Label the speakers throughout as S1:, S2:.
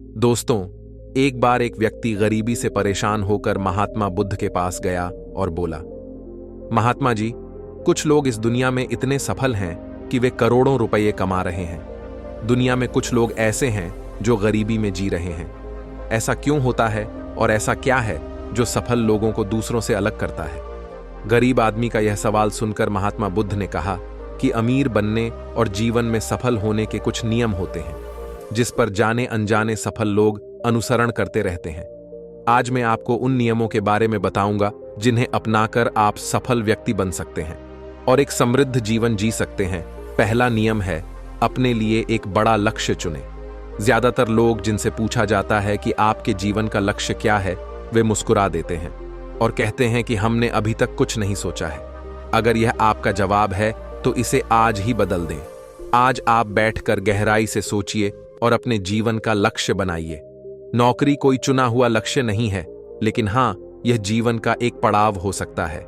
S1: दोस्तों, एक बार एक व्यक्ति गरीबी से परेशान होकर महात्मा बुद्ध के पास गया और बोला, महात्मा जी, कुछ लोग इस दुनिया में इतने सफल हैं कि वे करोड़ों रुपये कमा रहे हैं। दुनिया में कुछ लोग ऐसे हैं जो गरीबी में जी रहे हैं। ऐसा क्यों होता है और ऐसा क्या है जो सफल लोगों को दूसरों से अलग करता है? गरीब आदमी का यह सवाल सुनकर महात्मा बुद्ध ने कहा कि अमीर बनने और जीवन में सफल होने के कुछ नियम होते हैं जिस पर जाने अनजाने सफल लोग अनुसरण करते रहते हैं। आज मैं आपको उन नियमों के बारे में बताऊंगा जिन्हें अपनाकर आप सफल व्यक्ति बन सकते हैं और एक समृद्ध जीवन जी सकते हैं। पहला नियम है, अपने लिए एक बड़ा लक्ष्य चुनें। ज्यादातर लोग जिनसे पूछा जाता है कि आपके जीवन का लक्ष्य क्या है, वे मुस्कुरा देते हैं और कहते हैं कि हमने अभी तक कुछ नहीं सोचा है। अगर यह आपका जवाब है तो इसे आज ही बदल दें। आज आप बैठकर गहराई से सोचिए और अपने जीवन का लक्ष्य बनाइए। नौकरी कोई चुना हुआ लक्ष्य नहीं है, लेकिन हां, यह जीवन का एक पड़ाव हो सकता है।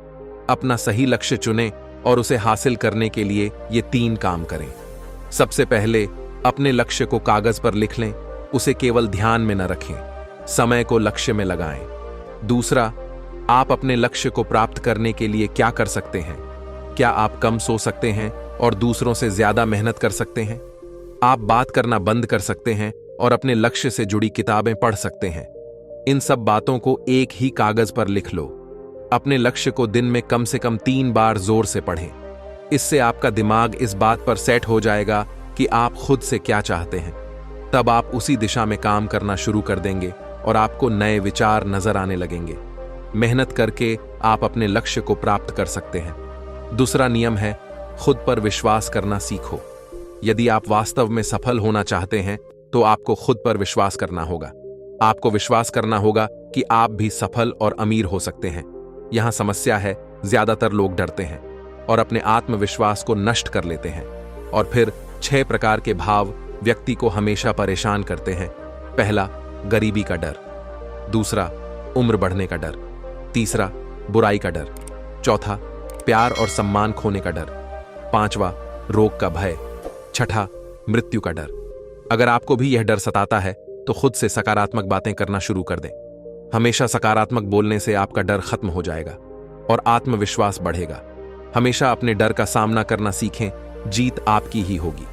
S1: अपना सही लक्ष्य चुनें और उसे हासिल करने के लिए ये 3 काम करें। सबसे पहले, अपने लक्ष्य को कागज पर लिख लें। उसे केवल ध्यान में न रखें, समय को लक्ष्य में लगाएं। दूसरा, आप अपने लक्ष्य को प्राप्त करने के लिए क्या कर सकते हैं? क्या आप कम सो सकते हैं और दूसरों से ज्यादा मेहनत कर सकते हैं? आप बात करना बंद कर सकते हैं और अपने लक्ष्य से जुड़ी किताबें पढ़ सकते हैं। इन सब बातों को एक ही कागज पर लिख लो। अपने लक्ष्य को दिन में कम से कम 3 बार जोर से पढ़ें। इससे आपका दिमाग इस बात पर सेट हो जाएगा कि आप खुद से क्या चाहते हैं। तब आप उसी दिशा में काम करना शुरू कर देंगे और आपको नए विचार नजर आने लगेंगे। मेहनत करके आप अपने लक्ष्य को प्राप्त कर सकते हैं। दूसरा नियम है, खुद पर विश्वास करना सीखो। यदि आप वास्तव में सफल होना चाहते हैं तो आपको खुद पर विश्वास करना होगा। आपको विश्वास करना होगा कि आप भी सफल और अमीर हो सकते हैं। यहां समस्या है, ज्यादातर लोग डरते हैं और अपने आत्मविश्वास को नष्ट कर लेते हैं। और फिर 6 प्रकार के भाव व्यक्ति को हमेशा परेशान करते हैं। पहला, गरीबी का डर। दूसरा, उम्र बढ़ने का डर। तीसरा, बुराई का डर। चौथा, प्यार और सम्मान खोने का डर। 5वां, रोग का भय। 6ठा, मृत्यु का डर। अगर आपको भी यह डर सताता है तो खुद से सकारात्मक बातें करना शुरू कर दें। हमेशा सकारात्मक बोलने से आपका डर खत्म हो जाएगा और आत्मविश्वास बढ़ेगा। हमेशा अपने डर का सामना करना सीखें, जीत आपकी ही होगी।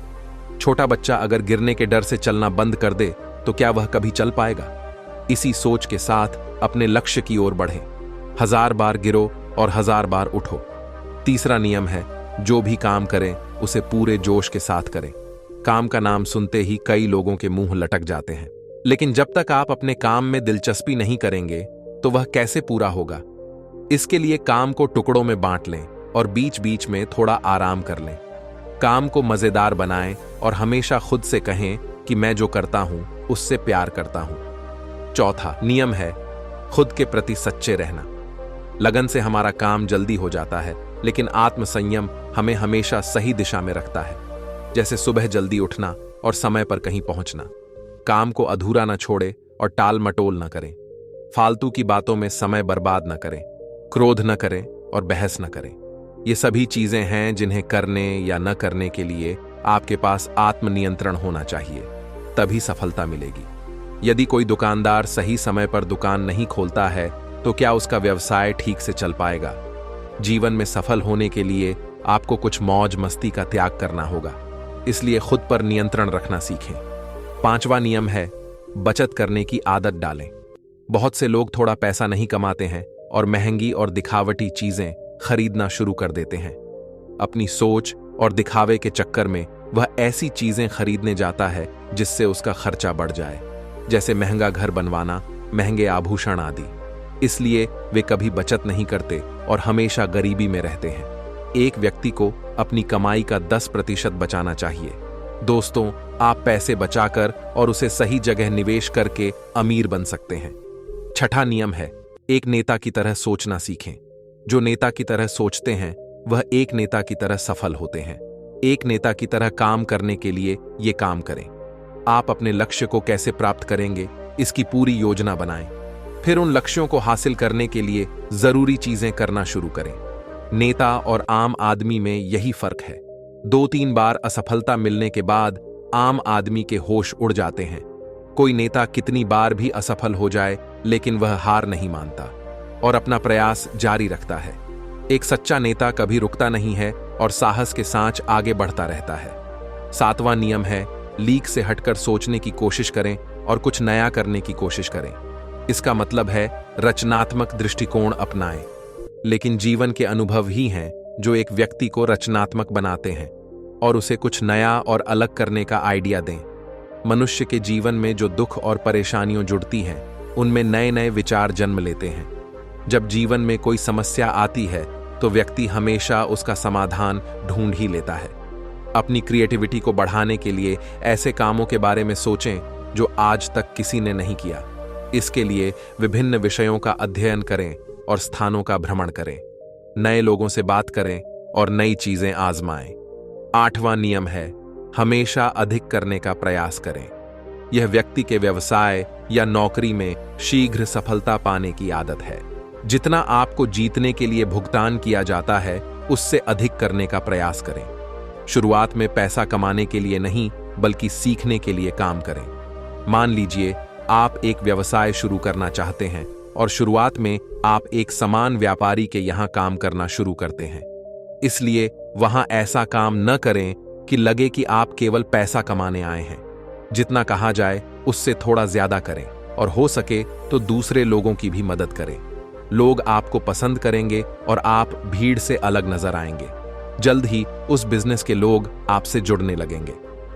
S1: छोटा बच्चा अगर गिरने के डर से चलना बंद कर दे तो क्या वह कभी चल पाएगा? इसी सोच के साथ अपने लक्ष्य की ओर बढ़ें। 1000 बार गिरो और 1000 बार उठो। तीसरा नियम है, जो भी काम करें उसे पूरे जोश के साथ करें। काम का नाम सुनते ही कई लोगों के मुंह लटक जाते हैं, लेकिन जब तक आप अपने काम में दिलचस्पी नहीं करेंगे तो वह कैसे पूरा होगा? इसके लिए काम को टुकड़ों में बांट लें और बीच बीच में थोड़ा आराम कर लें। काम को मजेदार बनाएं और हमेशा खुद से कहें कि मैं जो करता हूं उससे प्यार करता हूं। चौथा नियम है, खुद के प्रति सच्चे रहना। लगन से हमारा काम जल्दी हो जाता है, लेकिन आत्मसंयम हमें हमेशा सही दिशा में रखता है। जैसे सुबह जल्दी उठना और समय पर कहीं पहुंचना। काम को अधूरा न छोड़े और टाल मटोल न करें। फालतू की बातों में समय बर्बाद न करें। क्रोध न करें और बहस न करें। ये सभी चीजें हैं जिन्हें करने या न करने के लिए आपके पास आत्मनियंत्रण होना चाहिए, तभी सफलता मिलेगी। यदि कोई दुकानदार सही समय पर दुकान नहीं खोलता है तो क्या उसका व्यवसाय ठीक से चल पाएगा? जीवन में सफल होने के लिए आपको कुछ मौज मस्ती का त्याग करना होगा, इसलिए खुद पर नियंत्रण रखना सीखें। 5वां नियम है, बचत करने की आदत डालें। बहुत से लोग थोड़ा पैसा नहीं कमाते हैं और महंगी और दिखावटी चीजें खरीदना शुरू कर देते हैं। अपनी सोच और दिखावे के चक्कर में वह ऐसी चीजें खरीदने जाता है जिससे उसका खर्चा बढ़ जाए, जैसे महंगा घर बनवाना, महंगे आभूषण आदि। इसलिए वे कभी बचत नहीं करते और हमेशा गरीबी में रहते हैं। एक व्यक्ति को अपनी कमाई का 10% बचाना चाहिए। दोस्तों, आप पैसे बचाकर और उसे सही जगह निवेश करके अमीर बन सकते हैं। 6ठा नियम है, एक नेता की तरह सोचना सीखें। जो नेता की तरह सोचते हैं वह एक नेता की तरह सफल होते हैं। एक नेता की तरह काम करने के लिए ये काम करें। आप अपने लक्ष्य को कैसे प्राप्त करेंगे, इसकी पूरी योजना बनाएं। फिर उन लक्ष्यों को हासिल करने के लिए जरूरी चीजें करना शुरू करें। नेता और आम आदमी में यही फर्क है। 2-3 बार असफलता मिलने के बाद आम आदमी के होश उड़ जाते हैं। कोई नेता कितनी बार भी असफल हो जाए लेकिन वह हार नहीं मानता और अपना प्रयास जारी रखता है। एक सच्चा नेता कभी रुकता नहीं है और साहस के साथ आगे बढ़ता रहता है। 7वां नियम है, लीक से हटकर सोचने की कोशिश करें और कुछ नया करने की कोशिश करें। इसका मतलब है रचनात्मक दृष्टिकोण अपनाएं। लेकिन जीवन के अनुभव ही हैं जो एक व्यक्ति को रचनात्मक बनाते हैं और उसे कुछ नया और अलग करने का आइडिया दें। मनुष्य के जीवन में जो दुख और परेशानियां जुड़ती हैं, उनमें नए नए विचार जन्म लेते हैं। जब जीवन में कोई समस्या आती है तो व्यक्ति हमेशा उसका समाधान ढूंढ ही लेता है। अपनी क्रिएटिविटी को बढ़ाने के लिए ऐसे कामों के बारे में सोचें जो आज तक किसी ने नहीं किया। इसके लिए विभिन्न विषयों का अध्ययन करें और स्थानों का भ्रमण करें, नए लोगों से बात करें और नई चीजें आजमाएं। 8वां नियम है, हमेशा अधिक करने का प्रयास करें। यह व्यक्ति के व्यवसाय या नौकरी में शीघ्र सफलता पाने की आदत है। जितना आपको जीतने के लिए भुगतान किया जाता है, उससे अधिक करने का प्रयास करें। शुरुआत में पैसा कमाने के लिए नहीं, बल्कि सीखने के लिए काम करें। मान लीजिए आप एक व्यवसाय शुरू करना चाहते हैं और शुरुआत में आप एक सामान व्यापारी के यहां काम करना शुरू करते हैं। इसलिए वहां ऐसा काम न करें कि लगे कि आप केवल पैसा कमाने आए हैं। जितना कहा जाए उससे थोड़ा ज्यादा करें और हो सके तो दूसरे लोगों की भी मदद करें। लोग आपको पसंद करेंगे और आप भीड़ से अलग नजर आएंगे। जल्द ही उस बिजनेस के लोग आपसे जुड़ने लगेंगे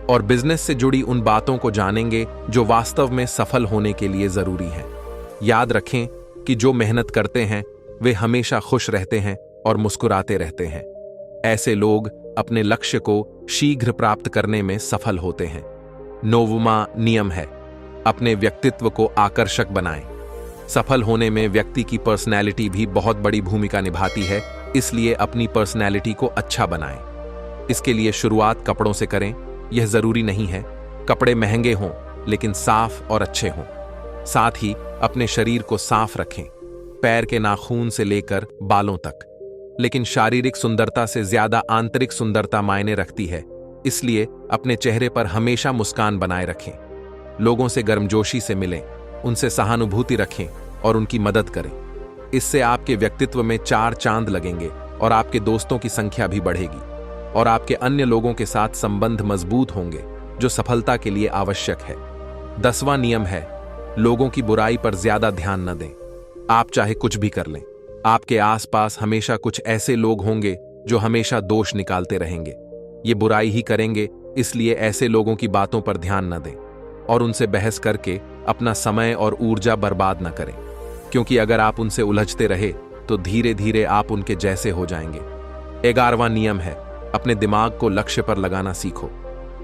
S1: और बिजनेस से जुड़ी उन बातों को जानेंगे जो वास्तव में सफल होने के लिए जरूरी हैं। याद रखें कि जो मेहनत करते हैं वे हमेशा खुश रहते हैं और मुस्कुराते रहते हैं। ऐसे लोग अपने लक्ष्य को शीघ्र प्राप्त करने में सफल होते हैं। 9वां नियम है, अपने व्यक्तित्व को आकर्षक बनाएं। सफल होने में व्यक्ति की पर्सनैलिटी भी बहुत बड़ी भूमिका निभाती है, इसलिए अपनी पर्सनैलिटी को अच्छा बनाएं। इसके लिए शुरुआत कपड़ों से करें। यह जरूरी नहीं है कपड़े महंगे हों, लेकिन साफ और अच्छे हों। साथ ही अपने शरीर को साफ रखें, पैर के नाखून से लेकर बालों तक। लेकिन शारीरिक सुंदरता से ज्यादा आंतरिक सुंदरता मायने रखती है, इसलिए अपने चेहरे पर हमेशा मुस्कान बनाए रखें। लोगों से गर्मजोशी से मिलें, उनसे सहानुभूति रखें और उनकी मदद करें। इससे आपके व्यक्तित्व में 4 चांद लगेंगे और आपके दोस्तों की संख्या भी बढ़ेगी और आपके अन्य लोगों के साथ संबंध मजबूत होंगे, जो सफलता के लिए आवश्यक है। 10वां नियम है, लोगों की बुराई पर ज्यादा ध्यान न दें। आप चाहे कुछ भी कर लें, आपके आसपास हमेशा कुछ ऐसे लोग होंगे जो हमेशा दोष निकालते रहेंगे। ये बुराई ही करेंगे, इसलिए ऐसे लोगों की बातों पर ध्यान न दें और उनसे बहस करके अपना समय और ऊर्जा बर्बाद न करें, क्योंकि अगर आप उनसे उलझते रहे तो धीरे धीरे आप उनके जैसे हो जाएंगे। 11वां नियम है, अपने दिमाग को लक्ष्य पर लगाना सीखो।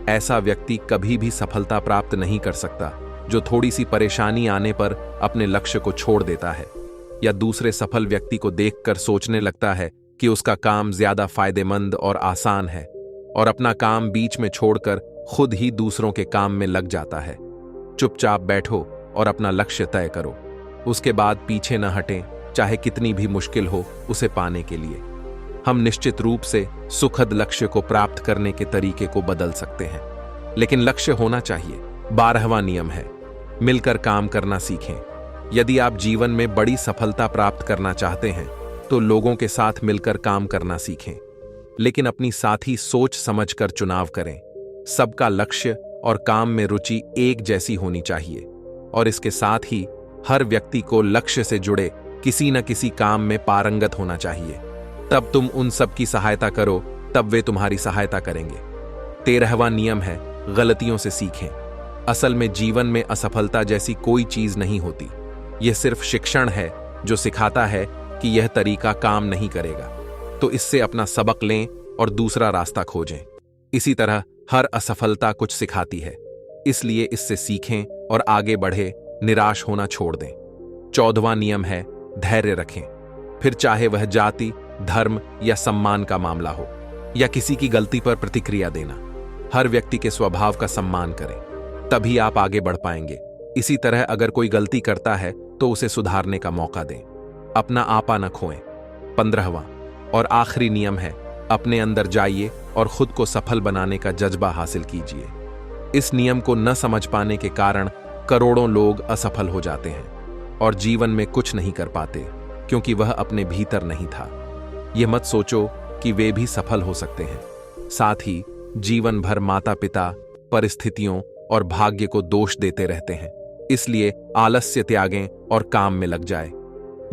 S1: ऐसा व्यक्ति कभी भी सफलता प्राप्त नहीं कर सकता जो थोड़ी सी परेशानी आने पर अपने लक्ष्य को छोड़ देता है या दूसरे सफल व्यक्ति को देखकर सोचने लगता है कि उसका काम ज्यादा फायदेमंद और आसान है और अपना काम बीच में छोड़कर खुद ही दूसरों के काम में लग जाता है। चुपचाप बैठो और अपना लक्ष्य तय करो, उसके बाद पीछे न हटें, चाहे कितनी भी मुश्किल हो उसे पाने के लिए। हम निश्चित रूप से सुखद लक्ष्य को प्राप्त करने के तरीके को बदल सकते हैं, लेकिन लक्ष्य होना चाहिए। 12वां नियम है, मिलकर काम करना सीखें। यदि आप जीवन में बड़ी सफलता प्राप्त करना चाहते हैं तो लोगों के साथ मिलकर काम करना सीखें, लेकिन अपनी साथी सोच समझकर चुनाव करें। सबका लक्ष्य और काम में रुचि एक जैसी होनी चाहिए और इसके साथ ही हर व्यक्ति को लक्ष्य से जुड़े किसी न किसी काम में पारंगत होना चाहिए। तब तुम उन सब की सहायता करो, तब वे तुम्हारी सहायता करेंगे। 13वां नियम है, गलतियों से सीखें। असल में जीवन में असफलता जैसी कोई चीज नहीं होती। यह सिर्फ शिक्षण है जो सिखाता है कि यह तरीका काम नहीं करेगा, तो इससे अपना सबक लें और दूसरा रास्ता खोजें। इसी तरह हर असफलता कुछ सिखाती है, इसलिए इससे सीखें और आगे बढ़े, निराश होना छोड़ दें। 14वां नियम है, धैर्य रखें। फिर चाहे वह जाति, धर्म या सम्मान का मामला हो या किसी की गलती पर प्रतिक्रिया देना, हर व्यक्ति के स्वभाव का सम्मान करें, तभी आप आगे बढ़ पाएंगे। इसी तरह अगर कोई गलती करता है तो उसे सुधारने का मौका दें, अपना आपा न खोएं। 15वां और आखिरी नियम है, अपने अंदर जाइए और खुद को सफल बनाने का जज्बा हासिल कीजिए। इस नियम को न समझ पाने के कारण करोड़ों लोग असफल हो जाते हैं और जीवन में कुछ नहीं कर पाते क्योंकि वह अपने भीतर नहीं था। यह मत सोचो कि वे भी सफल हो सकते हैं। साथ ही जीवन भर माता पिता, परिस्थितियों और भाग्य को दोष देते रहते हैं। इसलिए आलस्य त्यागें और काम में लग जाए।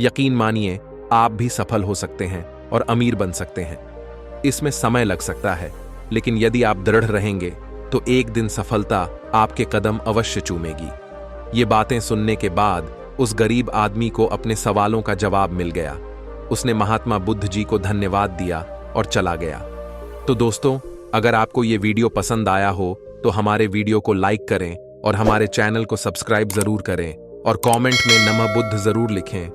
S1: यकीन मानिए, आप भी सफल हो सकते हैं और अमीर बन सकते हैं। इसमें समय लग सकता है, लेकिन यदि आप दृढ़ रहेंगे तो एक दिन सफलता आपके कदम अवश्य चूमेगी। ये बातें सुनने के बाद उस गरीब आदमी को अपने सवालों का जवाब मिल गया। उसने महात्मा बुद्ध जी को धन्यवाद दिया और चला गया। तो दोस्तों, अगर आपको ये वीडियो पसंद आया हो तो हमारे वीडियो को लाइक करें और हमारे चैनल को सब्सक्राइब जरूर करें और कमेंट में नमः बुद्ध जरूर लिखें।